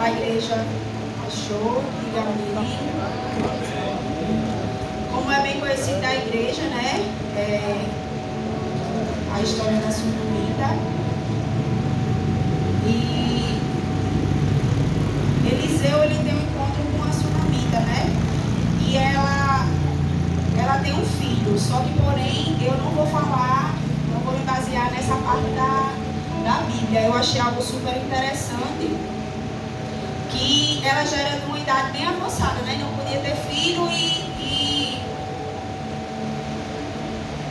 a igreja achou, diga amém. Como é bem conhecida a igreja, né? A história da Sunamita. E Eliseu, ele tem um encontro com a Sunamita, né? E ela tem um filho, só que porém eu não vou falar, não vou me basear nessa parte da Bíblia. Eu achei algo super interessante, que ela já era de uma idade bem avançada, né? Não podia ter filho e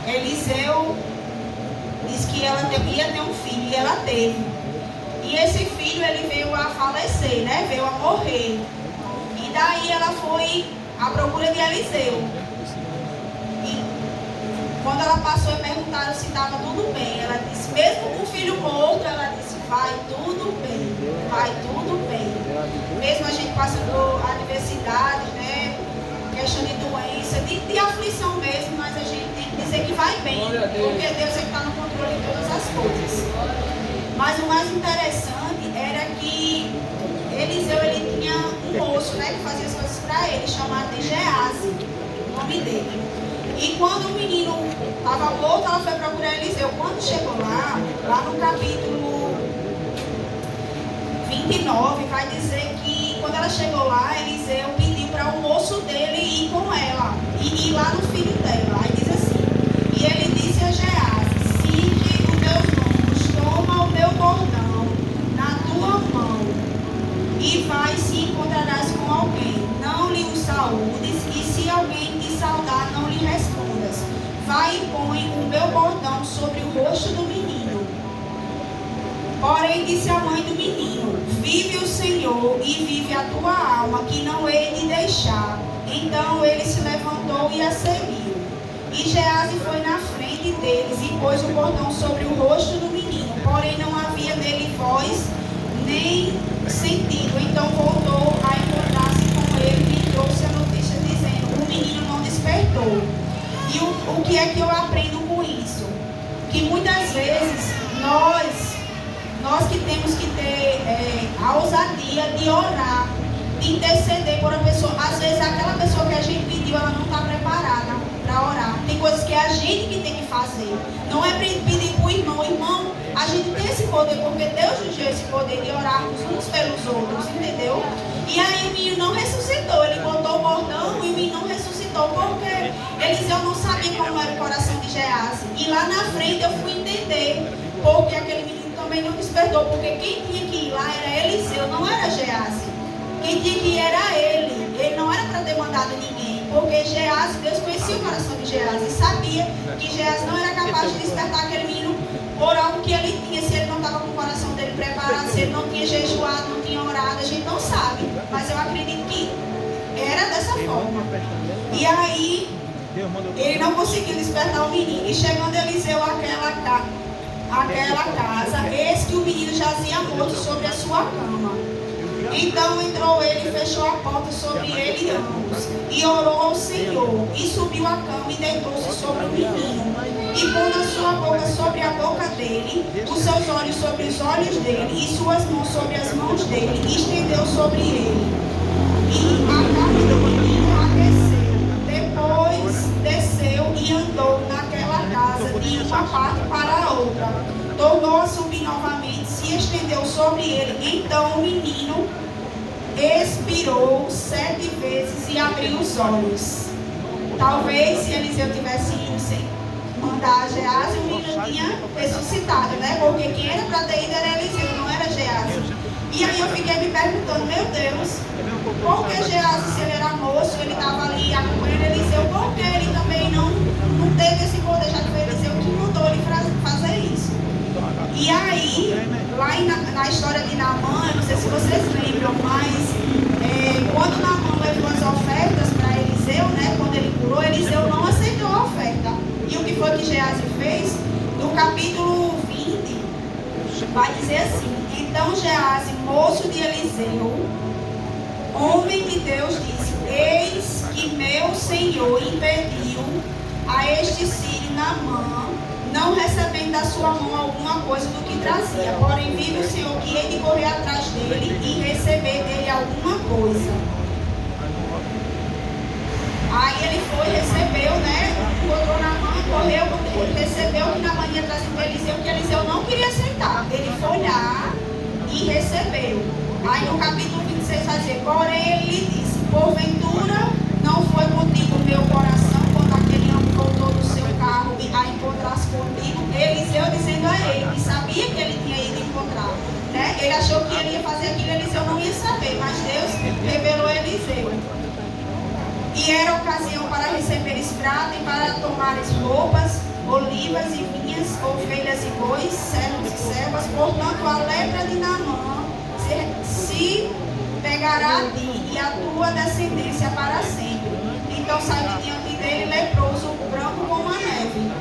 Eliseu disse que ela ia ter um filho e ela teve. E esse filho, ele veio a falecer, né? Veio a morrer. E daí ela foi à procura de Eliseu. E quando ela passou e perguntaram se estava tudo bem, ela disse, mesmo com o filho morto, ela disse, vai tudo bem, vai tudo bem. Mesmo a gente passando por adversidade, né? Questão de doença, de aflição mesmo, mas a gente tem que dizer que vai bem, porque Deus está no controle de todas as coisas. Mas o mais interessante era que Eliseu, ele tinha um moço, né, que fazia as coisas para ele, chamado de Geazi, o nome dele. E quando o menino estava morto, ela foi procurar Eliseu. Quando chegou lá no capítulo 29, vai dizer que quando ela chegou lá, Eliseu pediu para o moço dele ir com ela, e ir lá no filho dela. Aí diz assim, e ele disse a Geazi, cinge os teus lombos, toma o meu bordão na tua mão, e vai se encontrarás com alguém. Não lhe o saúdes, e se alguém te saudar, não lhe respondas. Vai e põe o meu bordão sobre o rosto do menino. Porém disse a mãe do menino, vive o Senhor e vive a tua alma, que não hei de deixar. Então ele se levantou e a seguiu. E Geazi foi na frente deles e pôs o bordão sobre o rosto do menino. Porém não havia nele voz nem sentido. Então voltou a encontrar-se com ele e trouxe a notícia dizendo, o menino não despertou. E o que é que eu aprendo com isso? Que muitas vezes nós que temos que ter a ousadia de orar, de interceder por uma pessoa. Às vezes aquela pessoa que a gente pediu, ela não está preparada para orar. Tem coisas que é a gente que tem que fazer. Não é pedir para o irmão, a gente tem esse poder, porque Deus nos deu esse poder de orarmos uns pelos outros, entendeu? E aí o menino não ressuscitou, ele botou o bordão e o menino não ressuscitou, porque Eliseu não sabia como era o coração de Geazi. E lá na frente eu fui entender, porque aquele menino também não despertou, porque quem tinha que ir lá era Eliseu, não era Geazi. Quem tinha que ir era ele não era para ter mandado ninguém, porque Geazi, Deus conhecia o coração de Geazi e sabia que Geazi não era capaz de despertar aquele menino por algo que ele tinha, se ele não estava com o coração dele preparado, se ele não tinha jejuado, não tinha orado, a gente não sabe, mas eu acredito que era dessa forma. E aí ele não conseguiu despertar o menino, e chegando Eliseu àquela casa, eis que o menino jazia morto sobre a sua cama. Então entrou ele e fechou a porta sobre ele e ambos, e orou ao Senhor, e subiu a cama e deitou-se sobre o menino, e pondo a sua boca sobre a boca dele, os seus olhos sobre os olhos dele, e suas mãos sobre as mãos dele, e estendeu sobre ele. E a cama do menino aqueceu. Depois desceu e andou naquela casa de uma parte para a outra. Tornou a subir novamente, se estendeu sobre ele. Então o menino expirou 7 vezes e abriu os olhos. Talvez se Eliseu tivesse ido sem mandar a Geazi, o menino tinha ressuscitado, né? Porque quem era para ter ido era Eliseu, não era Geazi. E aí eu fiquei me perguntando, meu Deus, por que Geazi, se ele era moço, ele estava ali acompanhando Eliseu, por que ele também não teve esse poder, já que foi Eliseu que mandou ele fazer isso? E aí, lá na história de Naamã, eu não sei se vocês lembram, mas quando Naamã levou as ofertas para Eliseu, né, quando ele curou, Eliseu não aceitou a oferta. E o que foi que Geazi fez? No capítulo 20, vai dizer assim, então Geazi, moço de Eliseu, homem de Deus, disse, eis que meu senhor impediu a este sírio Naamã não recebendo da sua mão alguma coisa do que trazia. Porém, vive o Senhor que ele correr atrás dele e receber dele alguma coisa. Aí ele foi, recebeu, né? Botou na mão, correu, recebeu o que Naamã ia trazer para Eliseu, que Eliseu não queria aceitar. Ele foi lá e recebeu. Aí no capítulo 26 vai dizer: porém ele lhe disse: porventura não foi contigo o meu coração quando aquele homem voltou do seu carro a encontrar-se contigo? Eliseu dizendo a ele, que sabia que ele tinha ido encontrar, né? Ele achou que ele ia fazer aquilo, Eliseu não ia saber, mas Deus revelou a Eliseu. E era ocasião para receberes prata e para tomares roupas, olivas e vinhas, ovelhas e bois, servos e servas. Portanto, a lepra de Naamã se pegará a ti e a tua descendência para sempre. Então saiu de diante dele leproso, branco como a neve.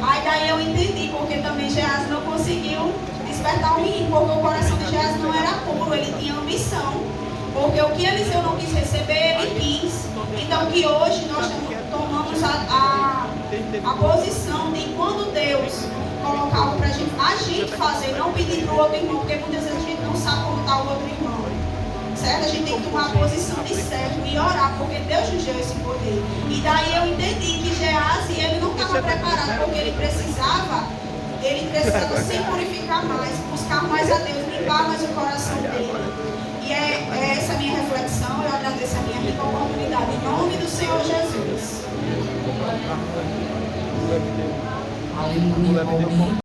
Aí daí eu entendi porque também Geazi não conseguiu despertar o menino, porque o coração de Geazi não era puro, ele tinha ambição. Porque o que Eliseu não quis receber, ele quis. Então que hoje nós tomamos a posição de quando Deus colocar algo para a gente fazer, não pedir para o outro irmão, porque muitas vezes a gente não sabe como está o outro irmão. Certo? A gente tem que tomar a posição de servo e orar, porque Deus nos deu esse poder. E daí eu entendi que Geazi, ele não estava preparado, porque ele precisava se purificar mais, buscar mais a Deus, limpar mais o coração dele. E é essa a minha reflexão. Eu agradeço a minha rica oportunidade. Em nome do Senhor Jesus. Aleluia.